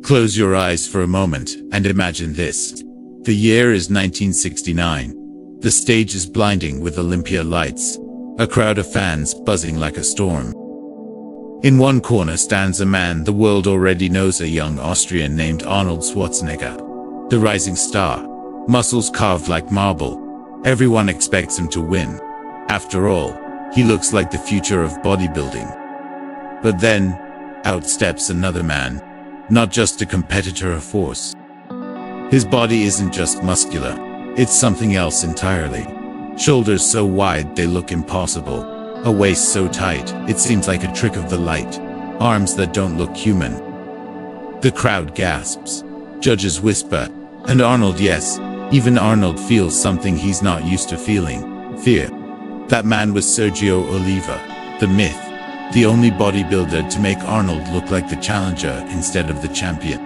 Close your eyes for a moment and imagine this. The year is 1969. The stage is blinding with Olympia lights, a crowd of fans buzzing like a storm. In one corner stands a man the world already knows, a young Austrian named Arnold Schwarzenegger. The rising star, muscles carved like marble. Everyone expects him to win. After all, he looks like the future of bodybuilding. But then, out steps another man, not just a competitor, a force. His body isn't just muscular, it's something else entirely. Shoulders so wide they look impossible, a waist so tight it seems like a trick of the light, arms that don't look human. The crowd gasps, judges whisper, and Arnold, yes, even Arnold feels something he's not used to feeling: fear. That man was Sergio Oliva, the myth, the only bodybuilder to make Arnold look like the challenger instead of the champion.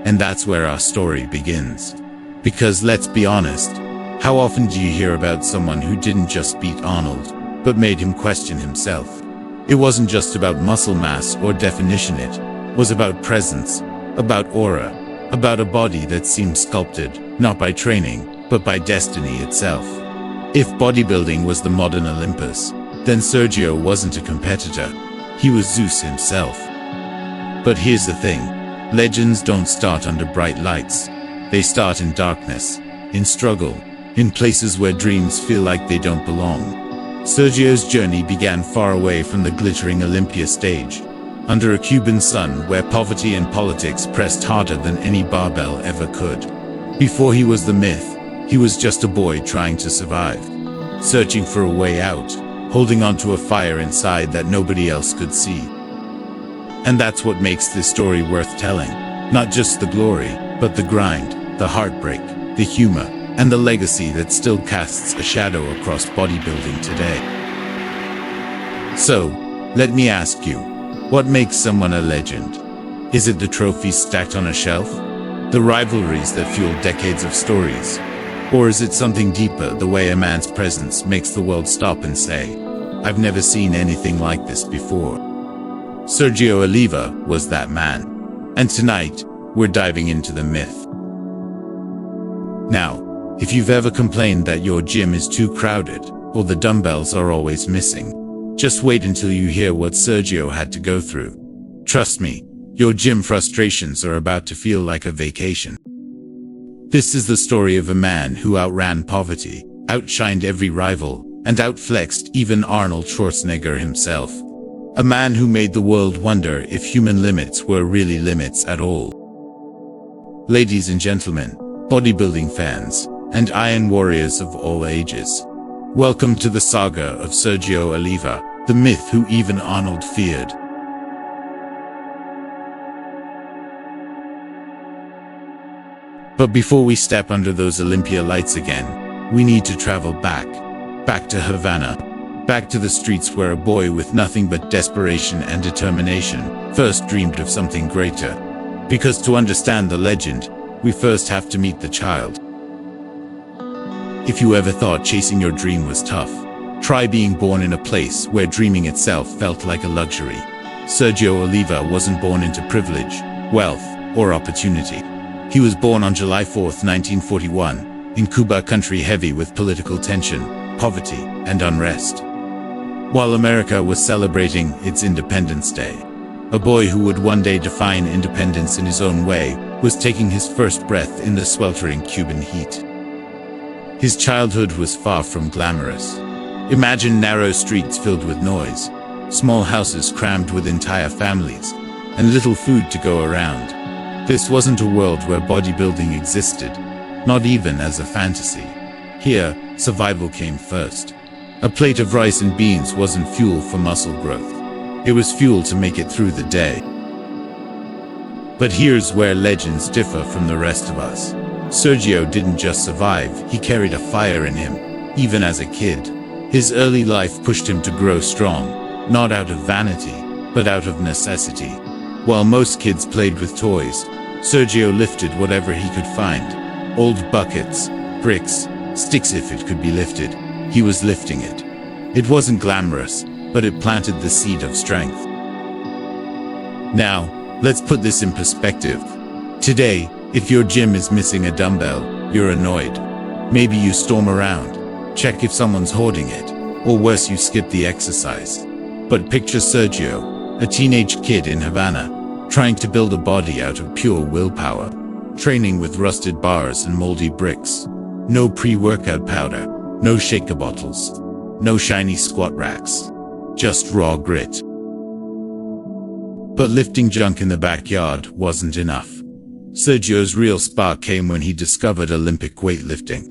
And that's where our story begins. Because let's be honest, how often do you hear about someone who didn't just beat Arnold, but made him question himself? It wasn't just about muscle mass or definition, it was about presence, about aura, about a body that seemed sculpted, not by training, but by destiny itself. If bodybuilding was the modern Olympus, then Sergio wasn't a competitor, he was Zeus himself. But here's the thing, legends don't start under bright lights. They start in darkness, in struggle, in places where dreams feel like they don't belong. Sergio's journey began far away from the glittering Olympia stage, under a Cuban sun where poverty and politics pressed harder than any barbell ever could. Before he was the myth, he was just a boy trying to survive, searching for a way out, holding onto a fire inside that nobody else could see. And that's what makes this story worth telling. Not just the glory, but the grind, the heartbreak, the humor, and the legacy that still casts a shadow across bodybuilding today. So, let me ask you, what makes someone a legend? Is it the trophies stacked on a shelf? The rivalries that fuel decades of stories? Or is it something deeper, the way a man's presence makes the world stop and say, "I've never seen anything like this before"? Sergio Oliva was that man. And tonight, we're diving into the myth. Now, if you've ever complained that your gym is too crowded, or the dumbbells are always missing, just wait until you hear what Sergio had to go through. Trust me, your gym frustrations are about to feel like a vacation. This is the story of a man who outran poverty, outshined every rival, and outflexed even Arnold Schwarzenegger himself. A man who made the world wonder if human limits were really limits at all. Ladies and gentlemen, bodybuilding fans, and iron warriors of all ages, welcome to the saga of Sergio Oliva, the myth who even Arnold feared. But before we step under those Olympia lights again, we need to travel back to Havana, back to the streets where a boy with nothing but desperation and determination first dreamed of something greater. Because to understand the legend, we first have to meet the child. If you ever thought chasing your dream was tough, try being born in a place where dreaming itself felt like a luxury. Sergio Oliva wasn't born into privilege, wealth, or opportunity. He was born on July 4, 1941, in Cuba, country heavy with political tension, poverty, and unrest. While America was celebrating its Independence Day, a boy who would one day define independence in his own way was taking his first breath in the sweltering Cuban heat. His childhood was far from glamorous. Imagine narrow streets filled with noise, small houses crammed with entire families, and little food to go around. This wasn't a world where bodybuilding existed, not even as a fantasy. Here, survival came first. A plate of rice and beans wasn't fuel for muscle growth. It was fuel to make it through the day. But here's where legends differ from the rest of us. Sergio didn't just survive, he carried a fire in him, even as a kid. His early life pushed him to grow strong, not out of vanity, but out of necessity. While most kids played with toys, Sergio lifted whatever he could find. Old buckets, bricks, sticks, if it could be lifted, he was lifting it. It wasn't glamorous, but it planted the seed of strength. Now, let's put this in perspective. Today, if your gym is missing a dumbbell, you're annoyed. Maybe you storm around, check if someone's hoarding it, or worse, you skip the exercise. But picture Sergio, a teenage kid in Havana, trying to build a body out of pure willpower, training with rusted bars and moldy bricks. No pre-workout powder, no shaker bottles, no shiny squat racks, just raw grit. But lifting junk in the backyard wasn't enough. Sergio's real spark came when he discovered Olympic weightlifting.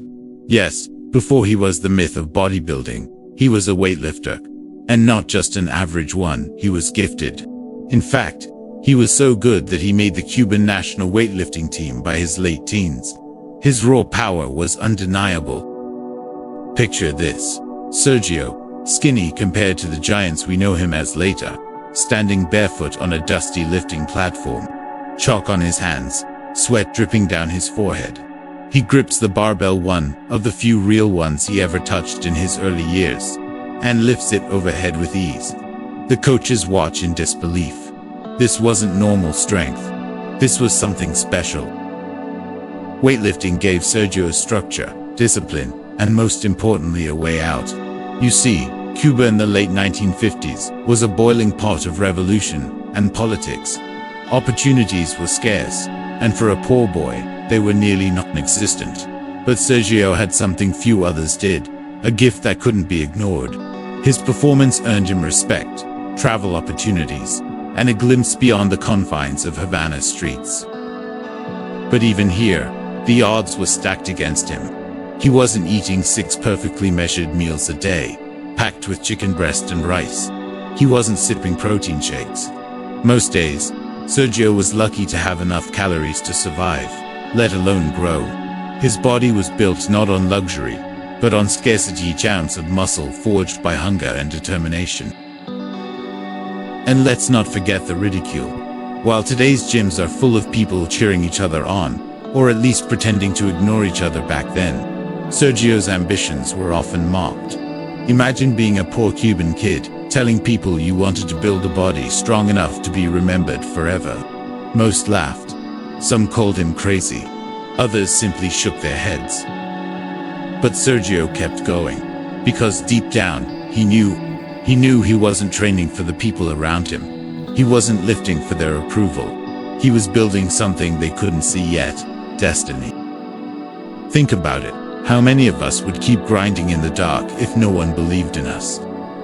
Yes, before he was the myth of bodybuilding, he was a weightlifter. And not just an average one, he was gifted. In fact, he was so good that he made the Cuban national weightlifting team by his late teens. His raw power was undeniable. Picture this: Sergio, skinny compared to the giants we know him as later, standing barefoot on a dusty lifting platform, chalk on his hands, sweat dripping down his forehead. He grips the barbell, one of the few real ones he ever touched in his early years, and lifts it overhead with ease. The coaches watch in disbelief. This wasn't normal strength. This was something special. Weightlifting gave Sergio structure, discipline, and most importantly, a way out. You see, Cuba in the late 1950s was a boiling pot of revolution and politics. Opportunities were scarce, and for a poor boy, they were nearly non-existent. But Sergio had something few others did, a gift that couldn't be ignored. His performance earned him respect, travel opportunities, and a glimpse beyond the confines of Havana streets. But even here, the odds were stacked against him. He wasn't eating 6 perfectly measured meals a day, packed with chicken breast and rice. He wasn't sipping protein shakes. Most days, Sergio was lucky to have enough calories to survive, let alone grow. His body was built not on luxury, but on scarcity, each ounce of muscle forged by hunger and determination. And let's not forget the ridicule. While today's gyms are full of people cheering each other on, or at least pretending to ignore each other back then, Sergio's ambitions were often mocked. Imagine being a poor Cuban kid, telling people you wanted to build a body strong enough to be remembered forever. Most laughed. Some called him crazy. Others simply shook their heads. But Sergio kept going, because deep down, he knew he wasn't training for the people around him. He wasn't lifting for their approval. He was building something they couldn't see yet: destiny. Think about it. How many of us would keep grinding in the dark if no one believed in us?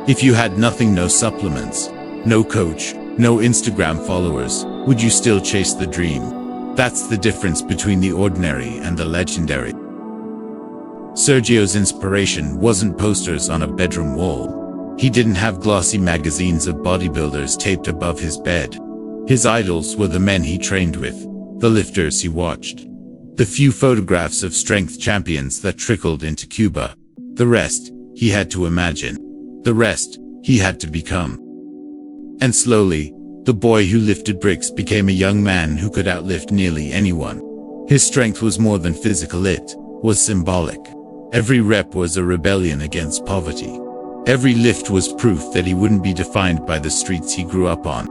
If you had nothing, no supplements, no coach, no Instagram followers, would you still chase the dream? That's the difference between the ordinary and the legendary. Sergio's inspiration wasn't posters on a bedroom wall. He didn't have glossy magazines of bodybuilders taped above his bed. His idols were the men he trained with, the lifters he watched, the few photographs of strength champions that trickled into Cuba. The rest, he had to imagine. The rest, he had to become. And slowly, the boy who lifted bricks became a young man who could outlift nearly anyone. His strength was more than physical, it was symbolic. Every rep was a rebellion against poverty. Every lift was proof that he wouldn't be defined by the streets he grew up on.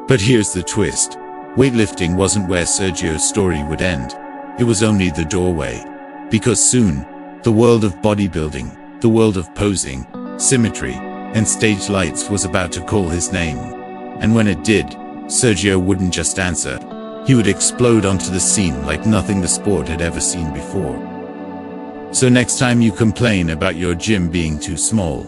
But here's the twist. Weightlifting wasn't where Sergio's story would end. It was only the doorway. Because soon, the world of bodybuilding, the world of posing, symmetry, and stage lights was about to call his name. And when it did, Sergio wouldn't just answer. He would explode onto the scene like nothing the sport had ever seen before. So next time you complain about your gym being too small,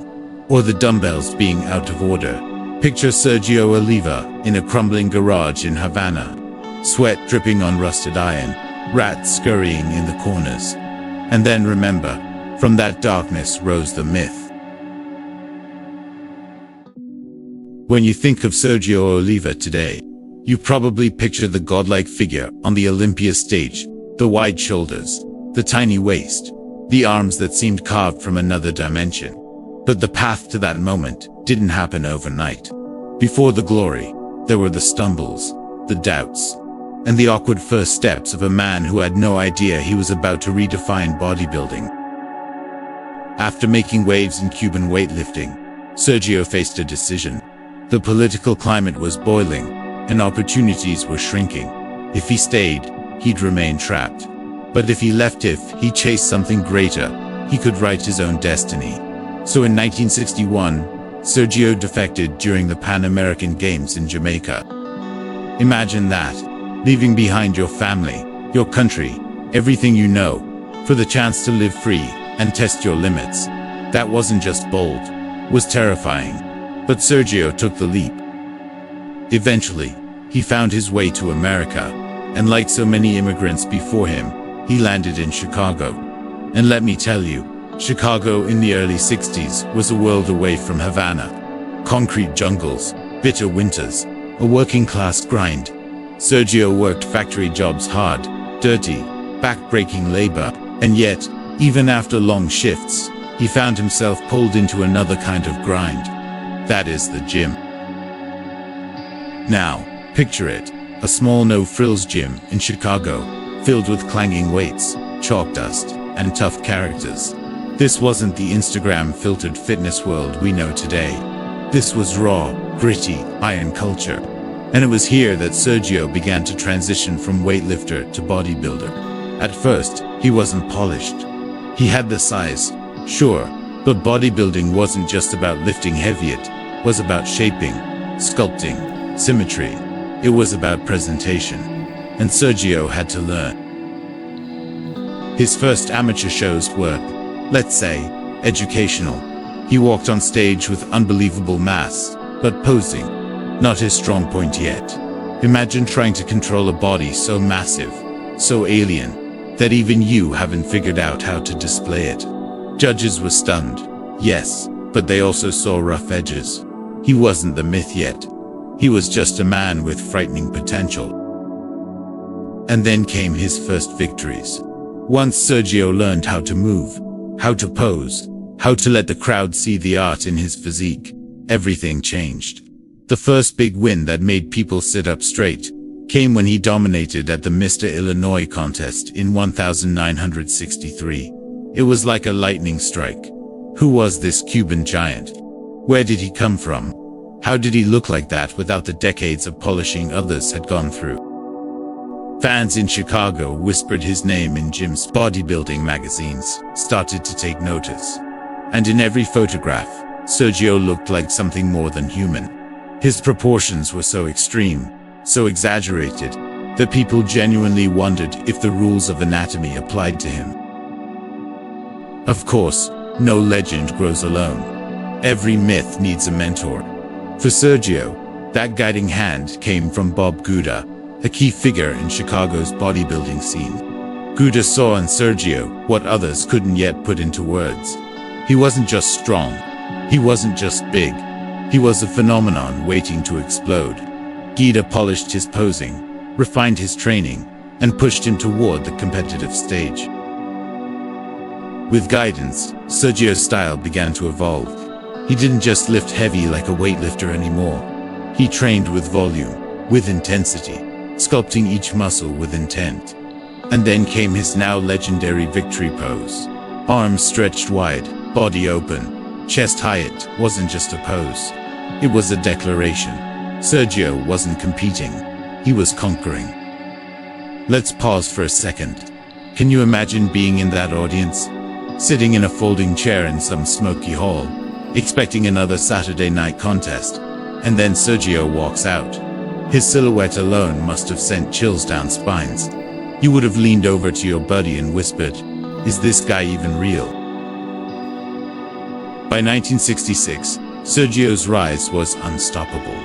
or the dumbbells being out of order, picture Sergio Oliva in a crumbling garage in Havana, sweat dripping on rusted iron, rats scurrying in the corners. And then remember, from that darkness rose the myth. When you think of Sergio Oliva today, you probably picture the godlike figure on the Olympia stage, the wide shoulders, the tiny waist, the arms that seemed carved from another dimension. But the path to that moment didn't happen overnight. Before the glory, there were the stumbles, the doubts, and the awkward first steps of a man who had no idea he was about to redefine bodybuilding. After making waves in Cuban weightlifting, Sergio faced a decision. The political climate was boiling, and opportunities were shrinking. If he stayed, he'd remain trapped. But if he left, if he chased something greater, he could write his own destiny. So in 1961, Sergio defected during the Pan American Games in Jamaica. Imagine that, leaving behind your family, your country, everything you know, for the chance to live free and test your limits. That wasn't just bold, was terrifying. But Sergio took the leap. Eventually, he found his way to America, and like so many immigrants before him, he landed in Chicago. And let me tell you, Chicago in the early 60s was a world away from Havana. Concrete jungles, bitter winters, a working-class grind. Sergio worked factory jobs hard, dirty, back-breaking labor, and yet, even after long shifts, he found himself pulled into another kind of grind. That is the gym. Now, picture it, a small no-frills gym in Chicago, filled with clanging weights, chalk dust, and tough characters. This wasn't the Instagram-filtered fitness world we know today. This was raw, gritty, iron culture. And it was here that Sergio began to transition from weightlifter to bodybuilder. At first, he wasn't polished. He had the size, sure, but bodybuilding wasn't just about lifting heavy, it was about shaping, sculpting, symmetry. It was about presentation. And Sergio had to learn. His first amateur shows were, let's say, educational. He walked on stage with unbelievable mass, but posing, not his strong point yet. Imagine trying to control a body so massive, so alien, that even you haven't figured out how to display it. Judges were stunned, yes, but they also saw rough edges. He wasn't the myth yet. He was just a man with frightening potential. And then came his first victories. Once Sergio learned how to move, how to pose, how to let the crowd see the art in his physique, everything changed. The first big win that made people sit up straight came when he dominated at the Mr. Illinois contest in 1963. It was like a lightning strike. Who was this Cuban giant? Where did he come from? How did he look like that without the decades of polishing others had gone through? Fans in Chicago whispered his name in gyms. Bodybuilding magazines started to take notice. And in every photograph, Sergio looked like something more than human. His proportions were so extreme, so exaggerated, that people genuinely wondered if the rules of anatomy applied to him. Of course, no legend grows alone. Every myth needs a mentor. For Sergio, that guiding hand came from Bob Guda, a key figure in Chicago's bodybuilding scene. Guda saw in Sergio what others couldn't yet put into words. He wasn't just strong. He wasn't just big. He was a phenomenon waiting to explode. Guda polished his posing, refined his training, and pushed him toward the competitive stage. With guidance, Sergio's style began to evolve. He didn't just lift heavy like a weightlifter anymore. He trained with volume, with intensity, sculpting each muscle with intent. And then came his now legendary victory pose. Arms stretched wide, body open, chest high. It wasn't just a pose. It was a declaration. Sergio wasn't competing. He was conquering. Let's pause for a second. Can you imagine being in that audience? Sitting in a folding chair in some smoky hall, expecting another Saturday night contest, and then Sergio walks out. His silhouette alone must have sent chills down spines. You would have leaned over to your buddy and whispered, "Is this guy even real?" By 1966, Sergio's rise was unstoppable.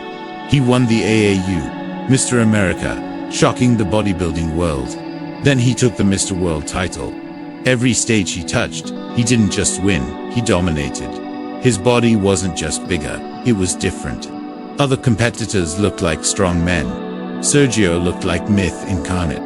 He won the AAU, Mr. America, shocking the bodybuilding world. Then he took the Mr. World title. Every stage he touched, he didn't just win, he dominated. His body wasn't just bigger, it was different. Other competitors looked like strong men. Sergio looked like myth incarnate.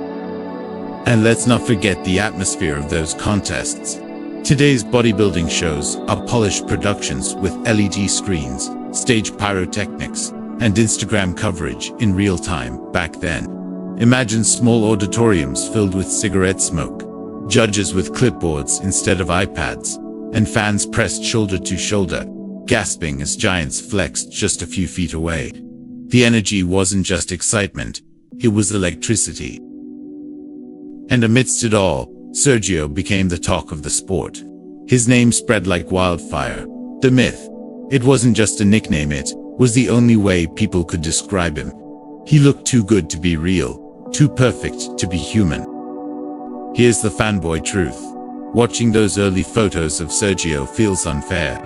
And let's not forget the atmosphere of those contests. Today's bodybuilding shows are polished productions with LED screens, stage pyrotechnics, and Instagram coverage in real time. Back then, imagine small auditoriums filled with cigarette smoke, judges with clipboards instead of iPads, and fans pressed shoulder to shoulder, gasping as giants flexed just a few feet away. The energy wasn't just excitement, it was electricity. And amidst it all, Sergio became the talk of the sport. His name spread like wildfire. The myth. It wasn't just a nickname, it was the only way people could describe him. He looked too good to be real, too perfect to be human. Here's the fanboy truth. Watching those early photos of Sergio feels unfair.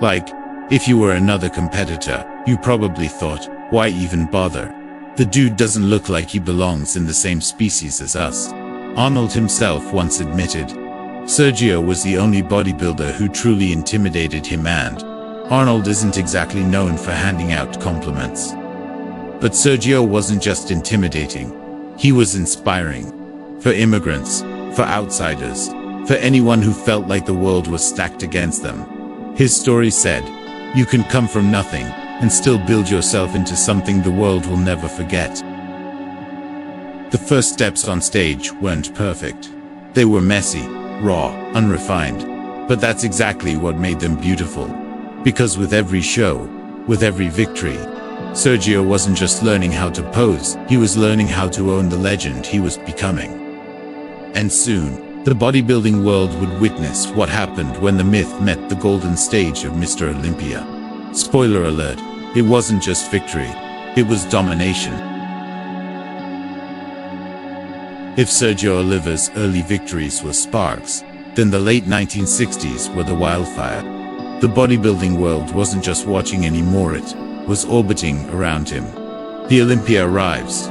Like, if you were another competitor, you probably thought, why even bother? The dude doesn't look like he belongs in the same species as us. Arnold himself once admitted, Sergio was the only bodybuilder who truly intimidated him, and Arnold isn't exactly known for handing out compliments. But Sergio wasn't just intimidating, he was inspiring. For immigrants, for outsiders, for anyone who felt like the world was stacked against them. His story said, you can come from nothing and still build yourself into something the world will never forget. The first steps on stage weren't perfect. They were messy, raw, unrefined. But that's exactly what made them beautiful. Because with every show, with every victory, Sergio wasn't just learning how to pose, he was learning how to own the legend he was becoming. And soon, the bodybuilding world would witness what happened when the myth met the golden stage of Mr. Olympia. Spoiler alert, it wasn't just victory, it was domination. If Sergio Oliva's early victories were sparks, then the late 1960s were the wildfire. The bodybuilding world wasn't just watching anymore, it was orbiting around him. The Olympia arrives.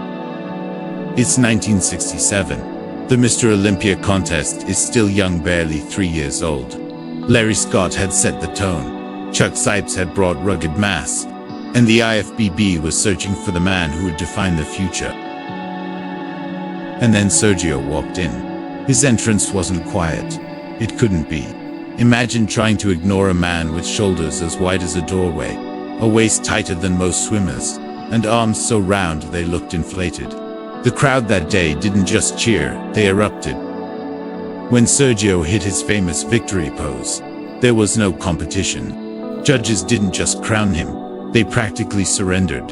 It's 1967. The Mr. Olympia contest is still young, barely 3 years old. Larry Scott had set the tone, Chuck Sipes had brought rugged mass, and the IFBB was searching for the man who would define the future. And then Sergio walked in. His entrance wasn't quiet. It couldn't be. Imagine trying to ignore a man with shoulders as wide as a doorway, a waist tighter than most swimmers, and arms so round they looked inflated. The crowd that day didn't just cheer, they erupted. When Sergio hit his famous victory pose, there was no competition. Judges didn't just crown him, they practically surrendered.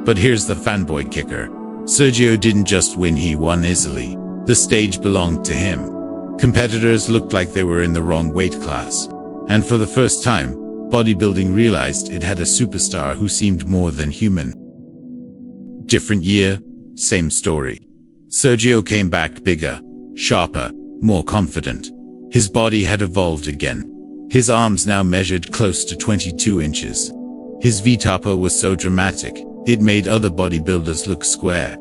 But here's the fanboy kicker. Sergio didn't just win, he won easily. The stage belonged to him. Competitors looked like they were in the wrong weight class. And for the first time, bodybuilding realized it had a superstar who seemed more than human. Different year, same story. Sergio came back bigger, sharper, more confident. His body had evolved again. His arms now measured close to 22 inches. His V-topper was so dramatic, it made other bodybuilders look square.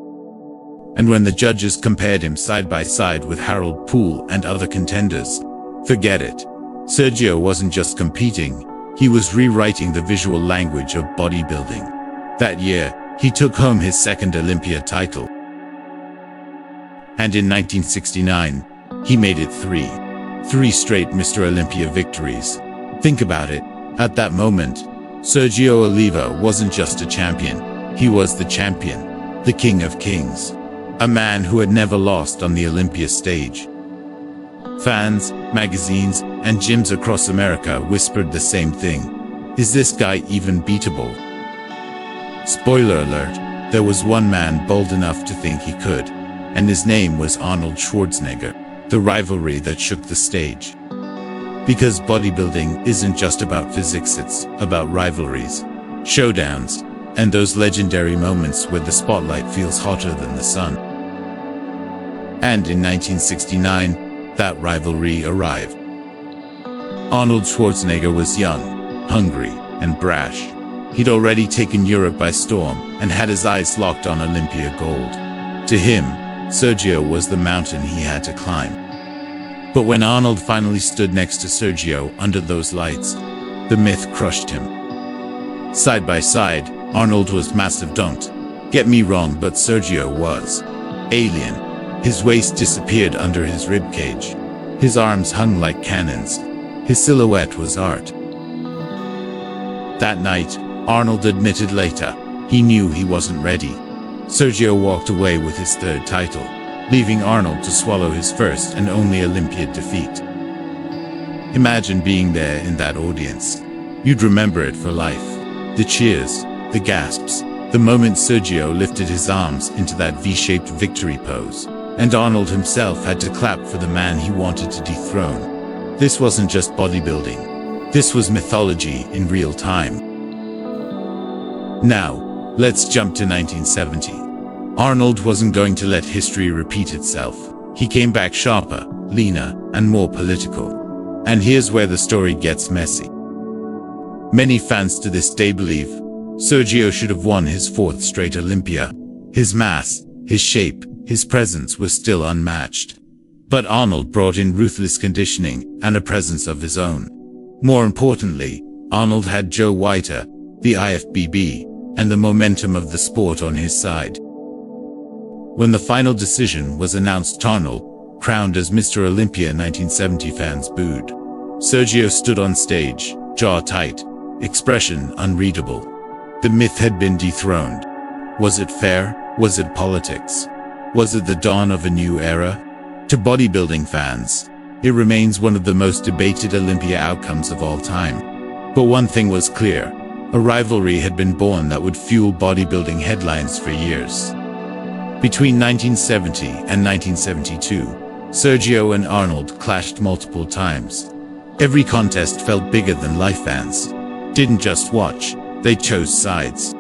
And when the judges compared him side by side with Harold Poole and other contenders, forget it. Sergio wasn't just competing, he was rewriting the visual language of bodybuilding. That year, he took home his second Olympia title. And in 1969, he made it three straight Mr. Olympia victories. Think about it, at that moment, Sergio Oliva wasn't just a champion, he was the champion, the king of kings. A man who had never lost on the Olympia stage. Fans, magazines, and gyms across America whispered the same thing. Is this guy even beatable? Spoiler alert, there was one man bold enough to think he could, and his name was Arnold Schwarzenegger, the rivalry that shook the stage. Because bodybuilding isn't just about physics, it's about rivalries, showdowns, and those legendary moments where the spotlight feels hotter than the sun. And in 1969, that rivalry arrived. Arnold Schwarzenegger was young, hungry, and brash. He'd already taken Europe by storm and had his eyes locked on Olympia gold. To him, Sergio was the mountain he had to climb. But when Arnold finally stood next to Sergio under those lights, the myth crushed him. Side by side, Arnold was massive, don't get me wrong, but Sergio was alien. His waist disappeared under his ribcage. His arms hung like cannons. His silhouette was art. That night, Arnold admitted later, he knew he wasn't ready. Sergio walked away with his third title, leaving Arnold to swallow his first and only Olympia defeat. Imagine being there in that audience. You'd remember it for life. The cheers, the gasps, The moment Sergio lifted his arms into that V-shaped victory pose, and Arnold himself had to clap for the man he wanted to dethrone. This wasn't just bodybuilding. This was mythology in real time. Now, let's jump to 1970. Arnold wasn't going to let history repeat itself. He came back sharper, leaner, and more political. And here's where the story gets messy. Many fans to this day believe Sergio should have won his 4th straight Olympia. His mass, his shape, his presence was still unmatched. But Arnold brought in ruthless conditioning and a presence of his own. More importantly, Arnold had Joe Whiter, the IFBB, and the momentum of the sport on his side. When the final decision was announced, Arnold, crowned as Mr. Olympia 1970, fans booed. Sergio stood on stage, jaw tight, expression unreadable. The myth had been dethroned. Was it fair? Was it politics? Was it the dawn of a new era? To bodybuilding fans, it remains one of the most debated Olympia outcomes of all time. But one thing was clear: a rivalry had been born that would fuel bodybuilding headlines for years. Between 1970 and 1972, Sergio and Arnold clashed multiple times. Every contest felt bigger than life. Fans didn't just watch, they chose sides.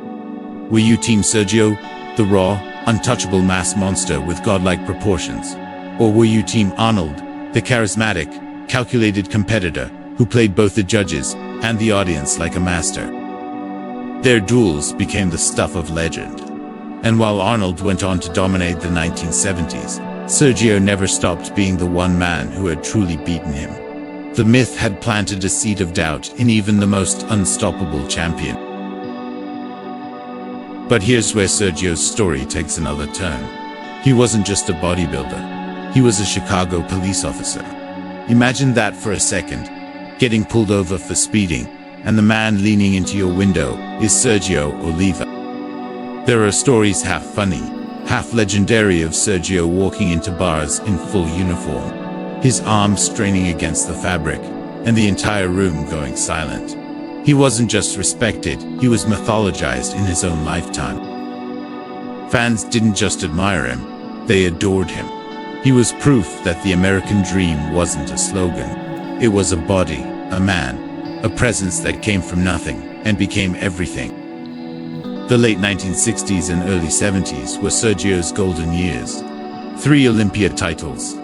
Were you Team Sergio, the raw, untouchable mass monster with godlike proportions? Or were you Team Arnold, the charismatic, calculated competitor who played both the judges and the audience like a master? Their duels became the stuff of legend. And while Arnold went on to dominate the 1970s, Sergio never stopped being the one man who had truly beaten him. The myth had planted a seed of doubt in even the most unstoppable champion. But here's where Sergio's story takes another turn. He wasn't just a bodybuilder. He was a Chicago police officer. Imagine that for a second. Getting pulled over for speeding, and the man leaning into your window is Sergio Oliva. There are stories half funny, half legendary of Sergio walking into bars in full uniform, his arms straining against the fabric, and the entire room going silent. He wasn't just respected, he was mythologized in his own lifetime. Fans didn't just admire him, they adored him. He was proof that the American dream wasn't a slogan. It was a body, a man, a presence that came from nothing and became everything. The late 1960s and early 70s were Sergio's golden years. 3 Olympia titles,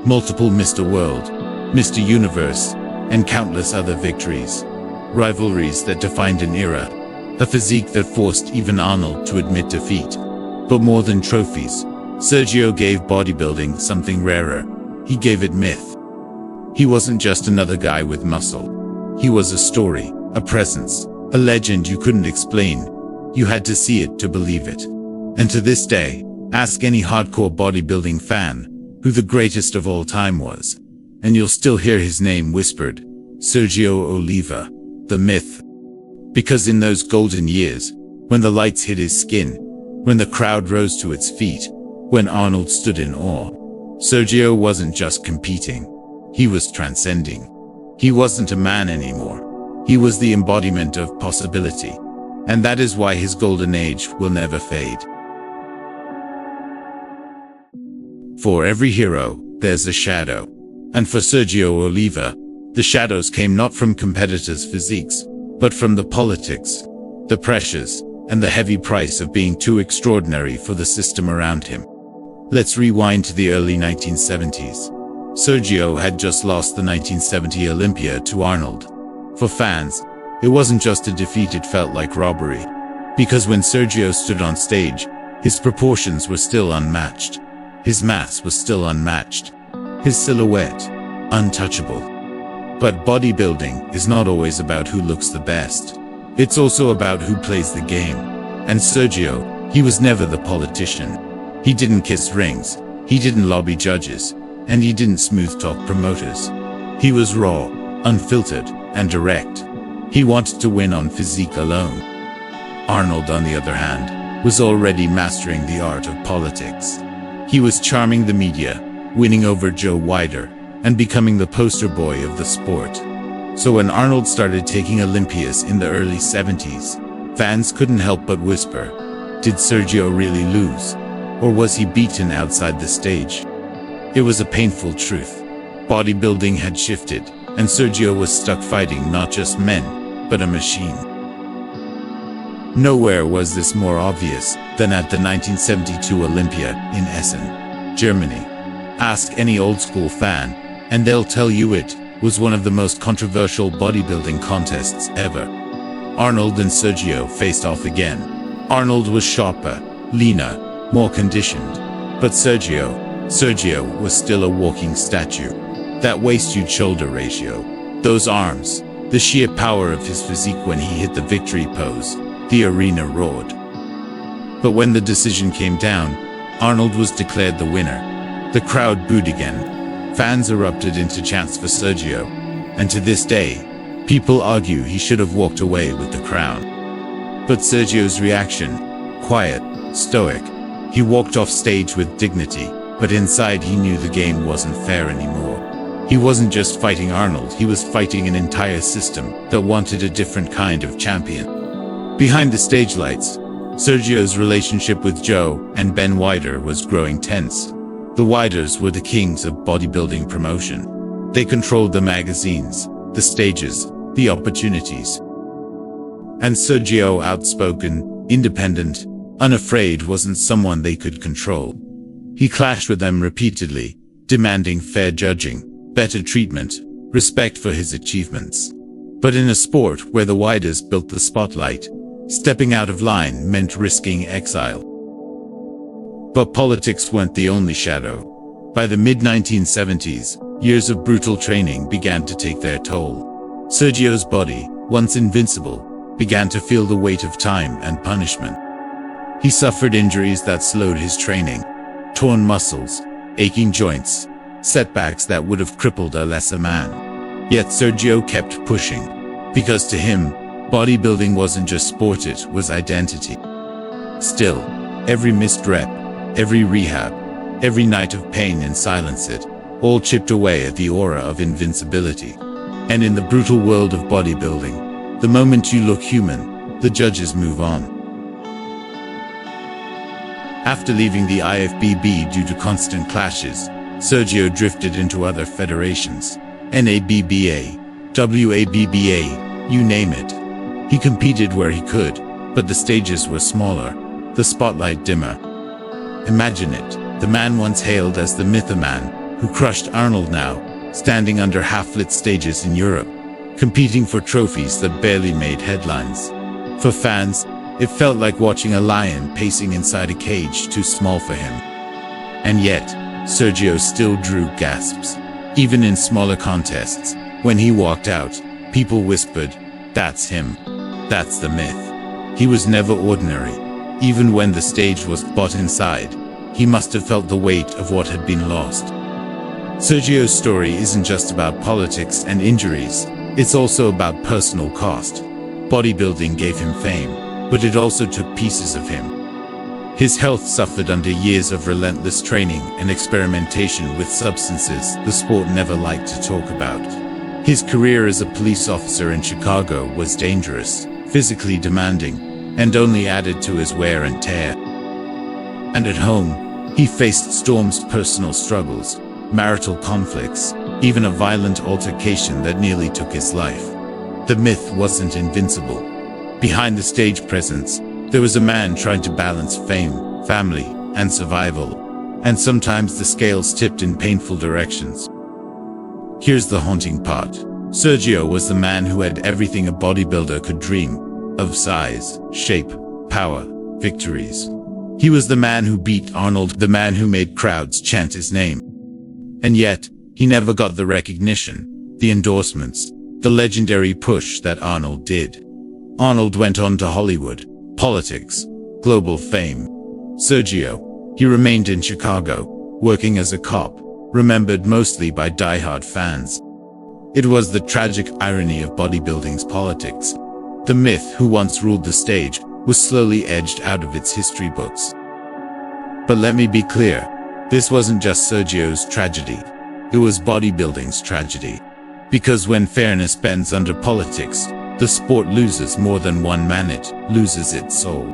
multiple Mr. World, Mr. Universe, and countless other victories. Rivalries that defined an era, a physique that forced even Arnold to admit defeat. But more than trophies, Sergio gave bodybuilding something rarer. He gave it myth. He wasn't just another guy with muscle. He was a story, a presence, a legend you couldn't explain. You had to see it to believe it. And to this day, ask any hardcore bodybuilding fan who the greatest of all time was, and you'll still hear his name whispered: Sergio Oliva, the myth. Because in those golden years, when the lights hit his skin, when the crowd rose to its feet, when Arnold stood in awe, Sergio wasn't just competing, he was transcending. He wasn't a man anymore. He was the embodiment of possibility. And that is why his golden age will never fade. For every hero, there's a shadow. And for Sergio Oliva, the shadows came not from competitors' physiques, but from the politics, the pressures, and the heavy price of being too extraordinary for the system around him. Let's rewind to the early 1970s. Sergio had just lost the 1970 Olympia to Arnold. For fans, it wasn't just a defeat, it felt like robbery. Because when Sergio stood on stage, his proportions were still unmatched. His mass was still unmatched. His silhouette, untouchable. But bodybuilding is not always about who looks the best. It's also about who plays the game. And Sergio, he was never the politician. He didn't kiss rings, he didn't lobby judges, and he didn't smooth talk promoters. He was raw, unfiltered, and direct. He wanted to win on physique alone. Arnold, on the other hand, was already mastering the art of politics. He was charming the media, winning over Joe Whiter, and becoming the poster boy of the sport. So when Arnold started taking Olympias in the early 70s, fans couldn't help but whisper, Did Sergio really lose? Or was he beaten outside the stage? It was a painful truth. Bodybuilding had shifted, and Sergio was stuck fighting not just men, but a machine. Nowhere was this more obvious than at the 1972 Olympia in Essen, Germany. Ask any old-school fan, and they'll tell you it was one of the most controversial bodybuilding contests ever. Arnold and Sergio faced off again. Arnold was sharper, leaner, more conditioned. But Sergio was still a walking statue. That waist-to-shoulder ratio, those arms, the sheer power of his physique when he hit the victory pose, the arena roared. But when the decision came down, Arnold was declared the winner. The crowd booed again. Fans erupted into chants for Sergio, and to this day, people argue he should have walked away with the crown. But Sergio's reaction, quiet, stoic. He walked off stage with dignity, but inside he knew the game wasn't fair anymore. He wasn't just fighting Arnold, he was fighting an entire system that wanted a different kind of champion. Behind the stage lights, Sergio's relationship with Joe and Ben Wider was growing tense. The Widers were the kings of bodybuilding promotion. They controlled the magazines, the stages, the opportunities. And Sergio, outspoken, independent, unafraid, wasn't someone they could control. He clashed with them repeatedly, demanding fair judging, better treatment, respect for his achievements. But in a sport where the Widers built the spotlight, stepping out of line meant risking exile. But politics weren't the only shadow. By the mid-1970s, years of brutal training began to take their toll. Sergio's body, once invincible, began to feel the weight of time and punishment. He suffered injuries that slowed his training, torn muscles, aching joints, setbacks that would have crippled a lesser man. Yet Sergio kept pushing, because to him, bodybuilding wasn't just sport, it was identity. Still, every missed rep, every rehab, every night of pain in silence, it all chipped away at the aura of invincibility. And in the brutal world of bodybuilding, the moment you look human, the judges move on. After leaving the IFBB due to constant clashes, Sergio drifted into other federations, NABBA, WABBA, you name it. He competed where he could, but the stages were smaller, the spotlight dimmer. Imagine it, the man once hailed as the Mytho Man, who crushed Arnold, now standing under half-lit stages in Europe, competing for trophies that barely made headlines. For fans, it felt like watching a lion pacing inside a cage too small for him. And yet, Sergio still drew gasps. Even in smaller contests, when he walked out, people whispered, "That's him. That's the myth." He was never ordinary. Even when the stage was bought inside, he must have felt the weight of what had been lost. Sergio's story isn't just about politics and injuries, it's also about personal cost. Bodybuilding gave him fame, but it also took pieces of him. His health suffered under years of relentless training and experimentation with substances the sport never liked to talk about. His career as a police officer in Chicago was dangerous, physically demanding, and only added to his wear and tear. And at home, he faced storms, personal struggles, marital conflicts, even a violent altercation that nearly took his life. The myth wasn't invincible. Behind the stage presence, there was a man trying to balance fame, family, and survival, and sometimes the scales tipped in painful directions. Here's the haunting part. Sergio was the man who had everything a bodybuilder could dream of: size, shape, power, victories. He was the man who beat Arnold, the man who made crowds chant his name. And yet, he never got the recognition, the endorsements, the legendary push that Arnold did. Arnold went on to Hollywood, politics, global fame. Sergio, he remained in Chicago, working as a cop, remembered mostly by die-hard fans. It was the tragic irony of bodybuilding's politics. The myth who once ruled the stage was slowly edged out of its history books. But let me be clear, this wasn't just Sergio's tragedy. It was bodybuilding's tragedy. Because when fairness bends under politics, the sport loses more than one man, it loses its soul.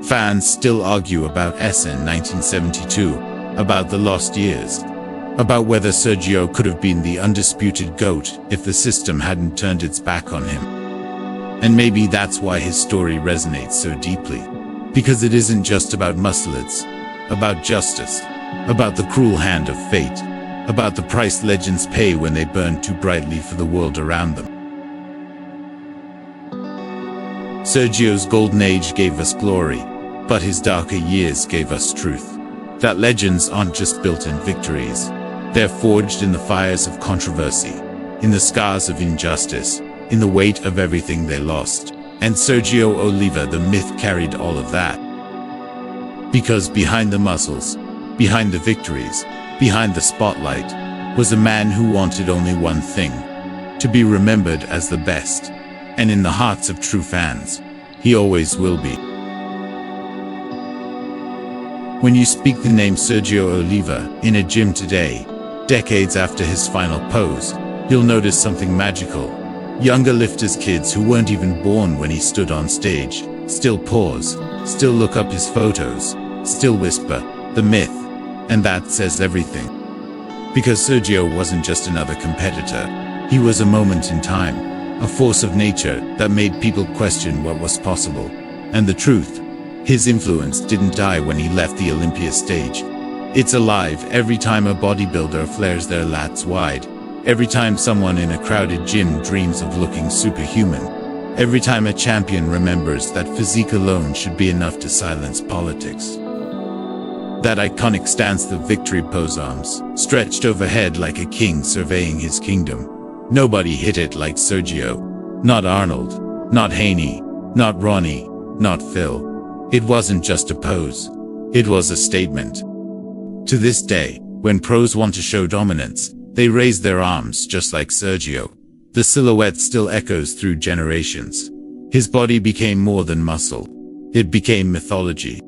Fans still argue about SN 1972, about the lost years, about whether Sergio could have been the undisputed GOAT if the system hadn't turned its back on him. And maybe that's why his story resonates so deeply. Because it isn't just about muscle, it's about justice, about the cruel hand of fate, about the price legends pay when they burn too brightly for the world around them. Sergio's golden age gave us glory, but his darker years gave us truth. That legends aren't just built in victories. They're forged in the fires of controversy, in the scars of injustice, in the weight of everything they lost. And Sergio Oliva, the myth, carried all of that. Because behind the muscles, behind the victories, behind the spotlight, was a man who wanted only one thing: to be remembered as the best. And in the hearts of true fans, he always will be. When you speak the name Sergio Oliva in a gym today, decades after his final pose, you'll notice something magical. Younger lifters, kids who weren't even born when he stood on stage, still pause, still look up his photos, still whisper, "The myth." And that says everything. Because Sergio wasn't just another competitor, he was a moment in time, a force of nature that made people question what was possible. And the truth, his influence didn't die when he left the Olympia stage. It's alive every time a bodybuilder flares their lats wide, every time someone in a crowded gym dreams of looking superhuman, every time a champion remembers that physique alone should be enough to silence politics. That iconic stance, the victory pose, arms stretched overhead like a king surveying his kingdom. Nobody hit it like Sergio. Not Arnold, not Haney, not Ronnie, not Phil. It wasn't just a pose. It was a statement. To this day, when pros want to show dominance, they raise their arms just like Sergio. The silhouette still echoes through generations. His body became more than muscle. It became mythology.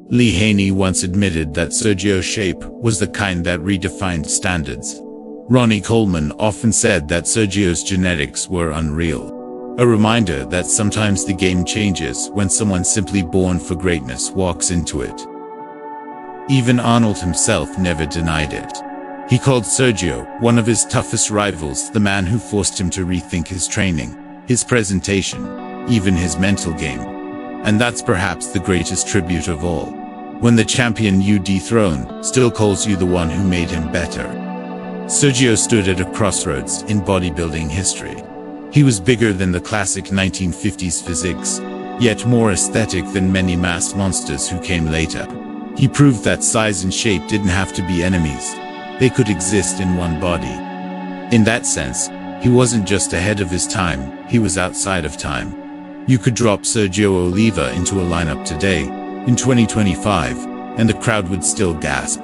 Lee Haney once admitted that Sergio's shape was the kind that redefined standards. Ronnie Coleman often said that Sergio's genetics were unreal. A reminder that sometimes the game changes when someone simply born for greatness walks into it. Even Arnold himself never denied it. He called Sergio one of his toughest rivals, the man who forced him to rethink his training, his presentation, even his mental game. And that's perhaps the greatest tribute of all. When the champion you dethrone still calls you the one who made him better. Sergio stood at a crossroads in bodybuilding history. He was bigger than the classic 1950s physiques, yet more aesthetic than many masked monsters who came later. He proved that size and shape didn't have to be enemies. They could exist in one body. In that sense, he wasn't just ahead of his time, he was outside of time. You could drop Sergio Oliva into a lineup today, in 2025, and the crowd would still gasp.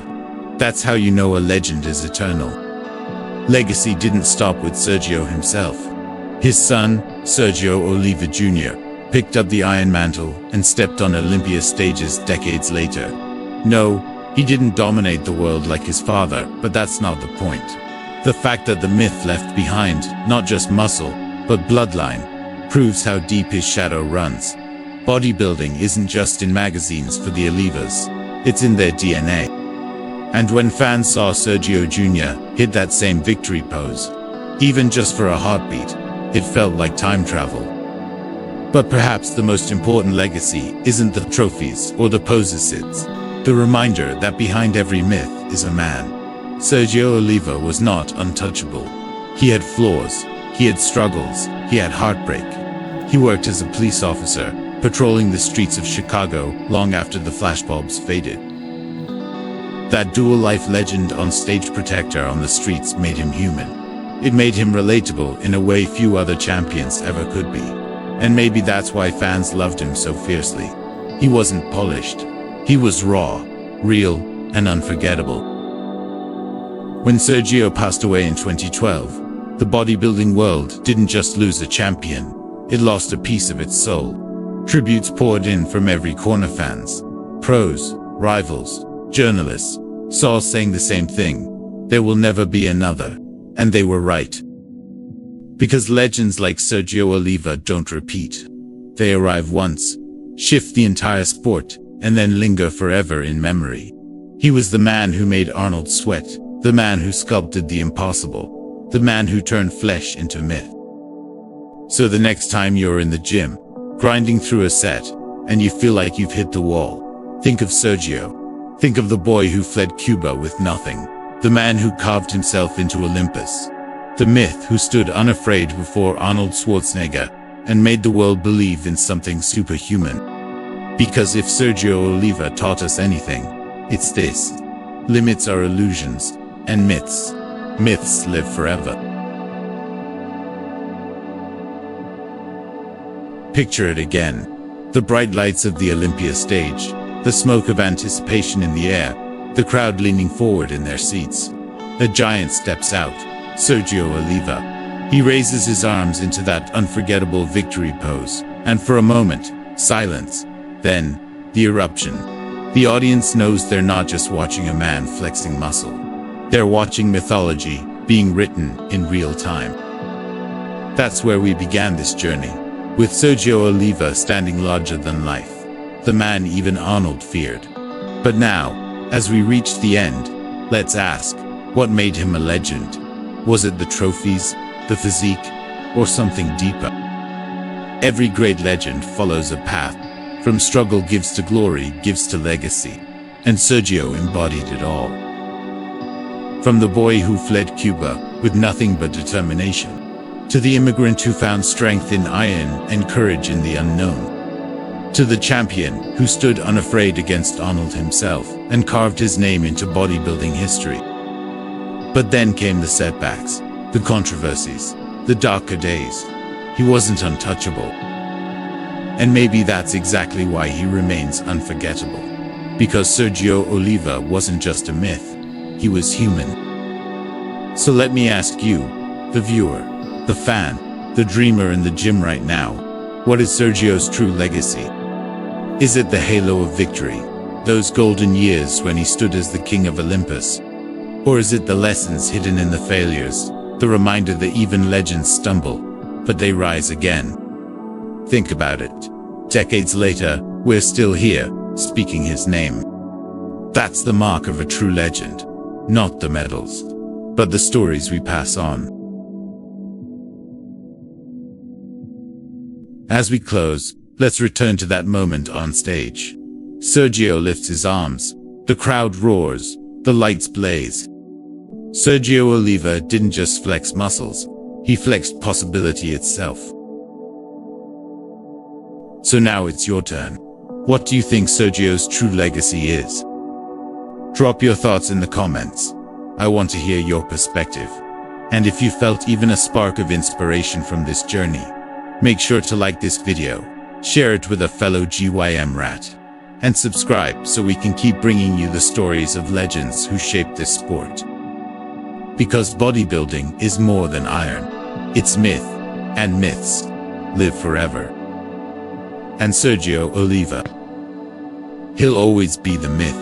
That's how you know a legend is eternal. Legacy didn't stop with Sergio himself. His son, Sergio Oliva Jr., picked up the Iron Mantle and stepped on Olympia stages decades later. No, he didn't dominate the world like his father, but that's not the point. The fact that the myth left behind, not just muscle, but bloodline, proves how deep his shadow runs. Bodybuilding isn't just in magazines for the Olivas, it's in their DNA. And when fans saw Sergio Jr. hit that same victory pose, even just for a heartbeat, it felt like time travel. But perhaps the most important legacy isn't the trophies or the poses, it's the reminder that behind every myth is a man. Sergio Oliva was not untouchable. He had flaws, he had struggles, he had heartbreak. He worked as a police officer, patrolling the streets of Chicago long after the flashbulbs faded. That dual-life legend on stage, protector on the streets, made him human. It made him relatable in a way few other champions ever could be. And maybe that's why fans loved him so fiercely. He wasn't polished. He was raw, real, and unforgettable. When Sergio passed away in 2012, the bodybuilding world didn't just lose a champion, it lost a piece of its soul. Tributes poured in from every corner, fans, pros, rivals, journalists, all saying the same thing: there will never be another. And they were right. Because legends like Sergio Oliva don't repeat. They arrive once, shift the entire sport, and then linger forever in memory. He was the man who made Arnold sweat, the man who sculpted the impossible, the man who turned flesh into myth. So the next time you're in the gym, grinding through a set, and you feel like you've hit the wall, think of Sergio. Think of the boy who fled Cuba with nothing, the man who carved himself into Olympus, the myth who stood unafraid before Arnold Schwarzenegger and made the world believe in something superhuman. Because if Sergio Oliva taught us anything, it's this: limits are illusions, and myths live forever. Picture it again. The bright lights of the Olympia stage, the smoke of anticipation in the air, the crowd leaning forward in their seats. A giant steps out, Sergio Oliva. He raises his arms into that unforgettable victory pose, and for a moment, silence. Then, the eruption. The audience knows they're not just watching a man flexing muscle. They're watching mythology being written in real time. That's where we began this journey, with Sergio Oliva standing larger than life, the man even Arnold feared. But now, as we reach the end, let's ask, what made him a legend? Was it the trophies, the physique, or something deeper? Every great legend follows a path. From struggle gives to glory, gives to legacy. And Sergio embodied it all. From the boy who fled Cuba with nothing but determination, to the immigrant who found strength in iron and courage in the unknown, to the champion who stood unafraid against Arnold himself and carved his name into bodybuilding history. But then came the setbacks, the controversies, the darker days. He wasn't untouchable. And maybe that's exactly why he remains unforgettable. Because Sergio Oliva wasn't just a myth, he was human. So let me ask you, the viewer, the fan, the dreamer in the gym right now, what is Sergio's true legacy? Is it the halo of victory, those golden years when he stood as the king of Olympus? Or is it the lessons hidden in the failures, the reminder that even legends stumble, but they rise again? Think about it. Decades later, we're still here, speaking his name. That's the mark of a true legend. Not the medals, but the stories we pass on. As we close, let's return to that moment on stage. Sergio lifts his arms. The crowd roars. The lights blaze. Sergio Oliva didn't just flex muscles. He flexed possibility itself. So now it's your turn. What do you think Sergio's true legacy is? Drop your thoughts in the comments. I want to hear your perspective. And if you felt even a spark of inspiration from this journey, make sure to like this video, share it with a fellow GYM rat, and subscribe so we can keep bringing you the stories of legends who shaped this sport. Because bodybuilding is more than iron. It's myth, and myths live forever. And Sergio Oliva, he'll always be the myth.